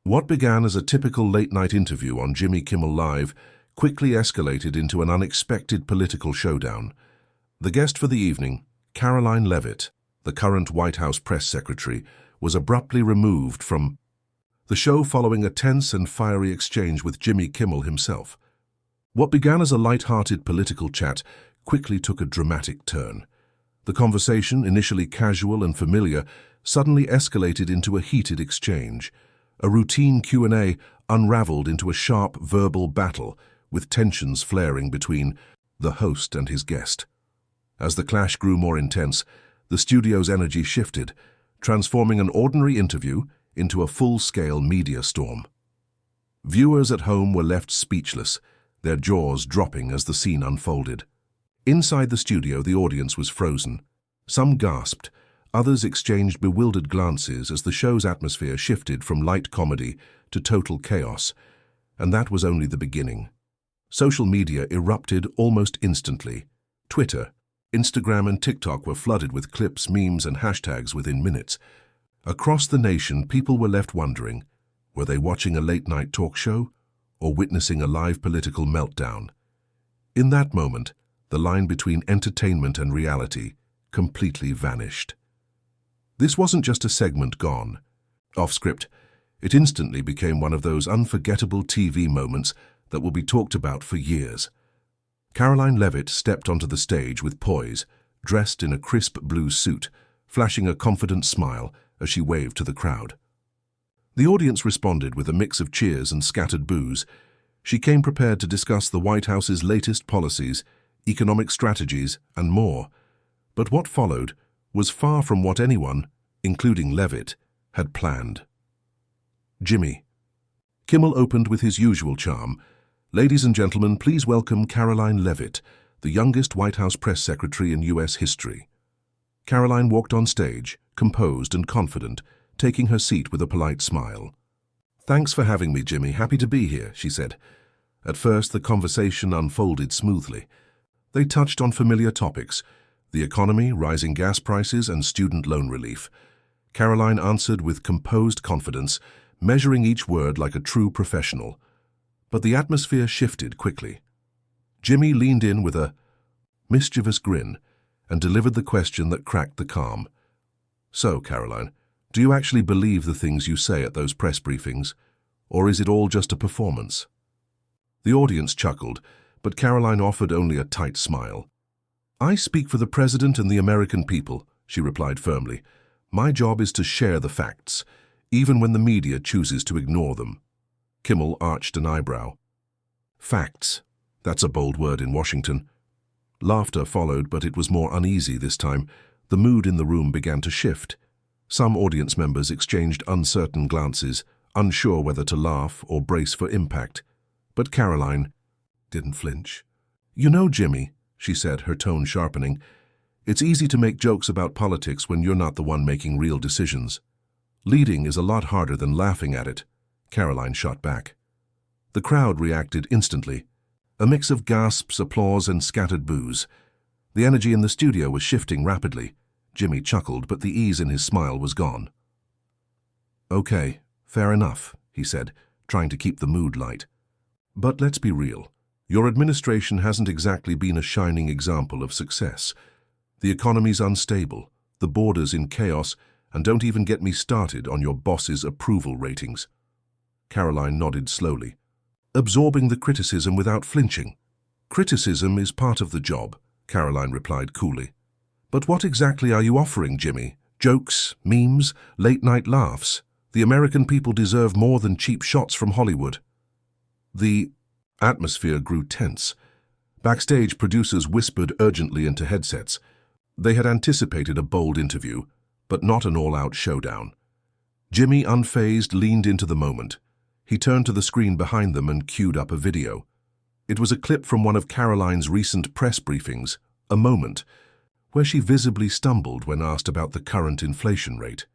What began as a typical late-night interview on Jimmy Kimmel Live quickly escalated into an unexpected political showdown. The guest for the evening, Karoline Leavitt, the current White House press secretary, was abruptly removed from the show following a tense and fiery exchange with Jimmy Kimmel himself. What began as a light-hearted political chat quickly took a dramatic turn. The conversation, initially casual and familiar, suddenly escalated into a heated exchange. A routine Q&A unraveled into a sharp verbal battle, with tensions flaring between the host and his guest. As the clash grew more intense, the studio's energy shifted, transforming an ordinary interview into a full-scale media storm. Viewers at home were left speechless, their jaws dropping as the scene unfolded. Inside the studio, the audience was frozen. Some gasped, others exchanged bewildered glances as the show's atmosphere shifted from light comedy to total chaos, and that was only the beginning. Social media erupted almost instantly. Twitter, Instagram and TikTok were flooded with clips, memes and hashtags within minutes. Across the nation, people were left wondering, were they watching a late-night talk show or witnessing a live political meltdown? In that moment, the line between entertainment and reality completely vanished. This wasn't just a segment gone. Off script, it instantly became one of those unforgettable TV moments that will be talked about for years. Karoline Leavitt stepped onto the stage with poise, dressed in a crisp blue suit, flashing a confident smile as she waved to the crowd. The audience responded with a mix of cheers and scattered boos. She came prepared to discuss the White House's latest policies, economic strategies, and more. But what followed was far from what anyone, including Leavitt, had planned. Jimmy. Kimmel opened with his usual charm. "Ladies and gentlemen, please welcome Karoline Leavitt, the youngest White House press secretary in U.S. history." Karoline walked on stage, composed and confident, taking her seat with a polite smile. "Thanks for having me, Jimmy. Happy to be here," she said. At first, the conversation unfolded smoothly. They touched on familiar topics: the economy, rising gas prices, and student loan relief. Karoline answered with composed confidence, measuring each word like a true professional. But the atmosphere shifted quickly. Jimmy leaned in with a mischievous grin and delivered the question that cracked the calm. "So, Karoline, do you actually believe the things you say at those press briefings, or is it all just a performance?" The audience chuckled, but Karoline offered only a tight smile. "I speak for the President and the American people," she replied firmly. "My job is to share the facts, even when the media chooses to ignore them." Kimmel arched an eyebrow. "Facts. That's a bold word in Washington." Laughter followed, but it was more uneasy this time. The mood in the room began to shift. Some audience members exchanged uncertain glances, unsure whether to laugh or brace for impact. But Karoline didn't flinch. "You know, Jimmy," she said, her tone sharpening, "it's easy to make jokes about politics when you're not the one making real decisions. Leading is a lot harder than laughing at it." Karoline shot back. The crowd reacted instantly, a mix of gasps, applause, and scattered boos. The energy in the studio was shifting rapidly. Jimmy chuckled, but the ease in his smile was gone. "Okay, fair enough," he said, trying to keep the mood light. "But let's be real. Your administration hasn't exactly been a shining example of success. The economy's unstable, the border's in chaos, and don't even get me started on your boss's approval ratings." Karoline nodded slowly, absorbing the criticism without flinching. "Criticism is part of the job," Karoline replied coolly. "But what exactly are you offering, Jimmy? Jokes, memes, late-night laughs? The American people deserve more than cheap shots from Hollywood." The atmosphere grew tense. Backstage, producers whispered urgently into headsets. They had anticipated a bold interview, but not an all-out showdown. Jimmy, unfazed, leaned into the moment. He turned to the screen behind them and queued up a video. It was a clip from one of Karoline's recent press briefings, a moment where she visibly stumbled when asked about the current inflation rate.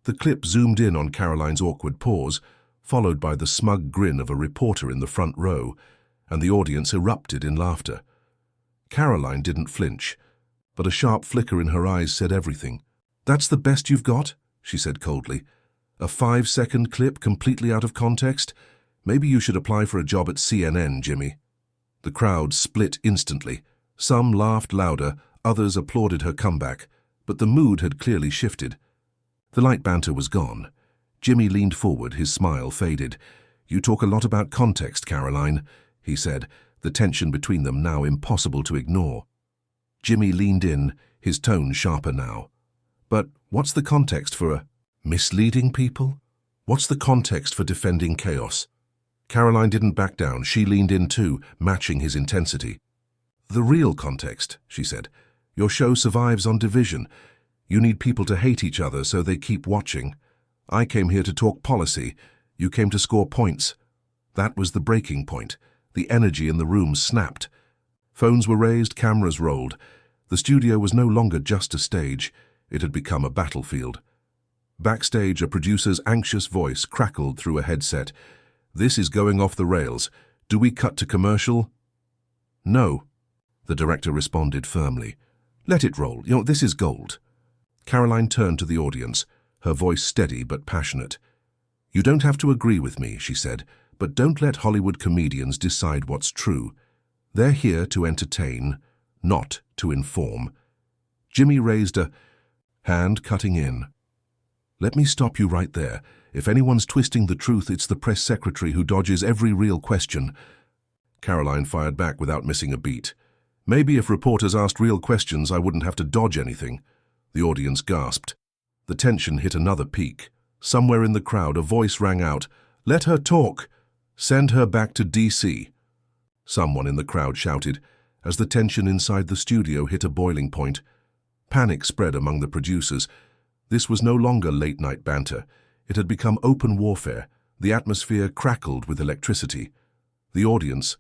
The clip zoomed in on Karoline's awkward pause, followed by the smug grin of a reporter in the front row, and the audience erupted in laughter. Karoline didn't flinch, but a sharp flicker in her eyes said everything. "That's the best you've got?" she said coldly. A 5-second clip completely out of context? Maybe you should apply for a job at CNN, Jimmy. The crowd split instantly. Some laughed louder, others applauded her comeback, but the mood had clearly shifted. The light banter was gone. Jimmy leaned forward, his smile faded. "You talk a lot about context, Karoline," he said, the tension between them now impossible to ignore. Jimmy leaned in, his tone sharper now. "But what's the context for misleading people? What's the context for defending chaos?" Karoline didn't back down. She leaned in too, matching his intensity. "The real context," she said. "Your show survives on division. You need people to hate each other so they keep watching. I came here to talk policy. You came to score points." That was the breaking point. The energy in the room snapped. Phones were raised, cameras rolled. The studio was no longer just a stage. It had become a battlefield. Backstage, a producer's anxious voice crackled through a headset. "This is going off the rails. Do we cut to commercial?" "No," the director responded firmly. "Let it roll. This is gold." Karoline turned to the audience, her voice steady but passionate. "You don't have to agree with me," she said, "but don't let Hollywood comedians decide what's true. They're here to entertain, not to inform." Jimmy raised a hand, cutting in. "Let me stop you right there. If anyone's twisting the truth, it's the press secretary who dodges every real question." Karoline fired back without missing a beat. "Maybe if reporters asked real questions, I wouldn't have to dodge anything." The audience gasped. The tension hit another peak. Somewhere in the crowd, a voice rang out, "Let her talk! Send her back to D.C." Someone in the crowd shouted, as the tension inside the studio hit a boiling point. Panic spread among the producers. This was no longer late-night banter. It had become open warfare. The atmosphere crackled with electricity. The audience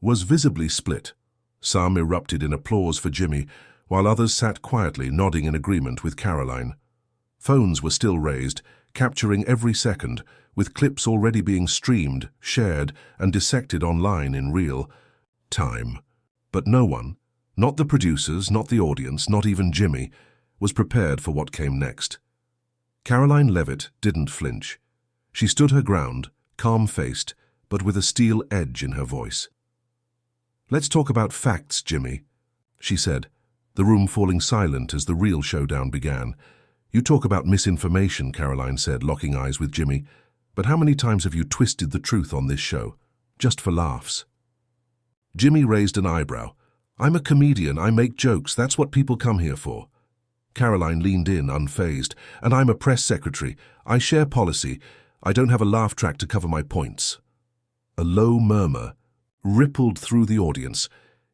was visibly split. Some erupted in applause for Jimmy, while others sat quietly, nodding in agreement with Karoline. Phones were still raised, capturing every second, with clips already being streamed, shared, and dissected online in real time. But no one, not the producers, not the audience, not even Jimmy, was prepared for what came next. Karoline Leavitt didn't flinch. She stood her ground, calm-faced, but with a steel edge in her voice. "Let's talk about facts, Jimmy," she said, the room falling silent as the real showdown began. "You talk about misinformation," Karoline said, locking eyes with Jimmy, "but how many times have you twisted the truth on this show? Just for laughs." Jimmy raised an eyebrow. "I'm a comedian. I make jokes. That's what people come here for." Karoline leaned in, unfazed. "And I'm a press secretary. I share policy. I don't have a laugh track to cover my points." A low murmur rippled through the audience.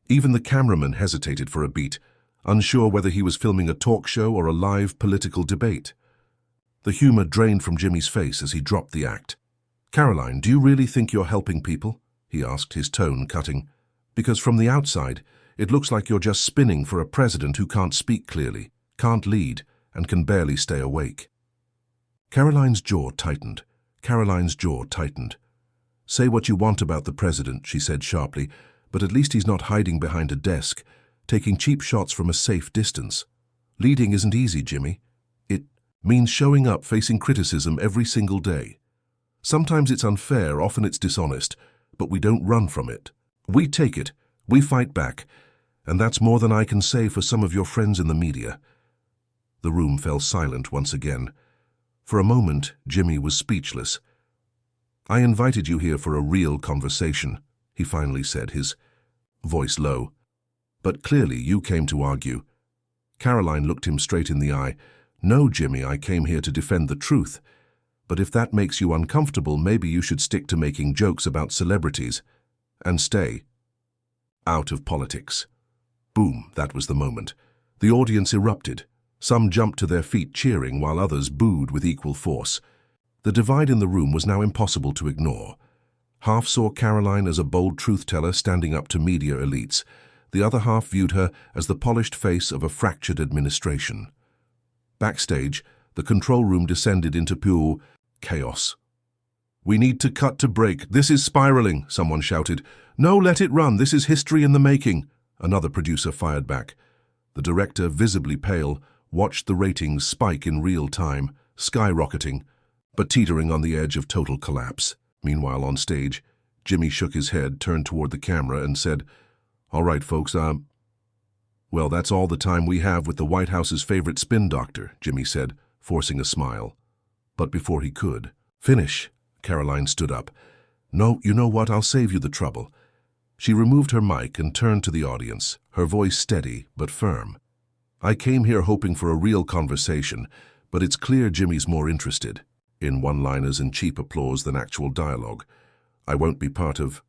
Even the cameraman hesitated for a beat, unsure whether he was filming a talk show or a live political debate. The humor drained from Jimmy's face as he dropped the act. "Karoline, do you really think you're helping people?" he asked, his tone cutting. "Because from the outside, it looks like you're just spinning for a president who can't speak clearly, can't lead, and can barely stay awake." Karoline's jaw tightened. Karoline's jaw tightened. "Say what you want about the president," she said sharply, "but at least he's not hiding behind a desk, taking cheap shots from a safe distance. Leading isn't easy, Jimmy. It means showing up, facing criticism every single day. Sometimes it's unfair, often it's dishonest, but we don't run from it. We take it, we fight back, and that's more than I can say for some of your friends in the media." The room fell silent once again. For a moment, Jimmy was speechless. "I invited you here for a real conversation," he finally said, his voice low. "But clearly you came to argue." Karoline looked him straight in the eye. "No, Jimmy, I came here to defend the truth. But if that makes you uncomfortable, maybe you should stick to making jokes about celebrities and stay out of politics." Boom, that was the moment. The audience erupted. Some jumped to their feet cheering while others booed with equal force. The divide in the room was now impossible to ignore. Half saw Karoline as a bold truth-teller standing up to media elites. The other half viewed her as the polished face of a fractured administration. Backstage, the control room descended into pure chaos. "We need to cut to break. This is spiraling," someone shouted. "No, let it run. This is history in the making," another producer fired back. The director, visibly pale, watched the ratings spike in real time, skyrocketing. but teetering on the edge of total collapse. Meanwhile, on stage, Jimmy shook his head, turned toward the camera, and said, "All right, folks, well, that's all the time we have with the White House's favorite spin doctor," Jimmy said, forcing a smile. But before he could finish, Karoline stood up. "No, you know what? I'll save you the trouble." She removed her mic and turned to the audience, her voice steady but firm. "I came here hoping for a real conversation, but it's clear Jimmy's more interested in one-liners and cheap applause than actual dialogue. I won't be part of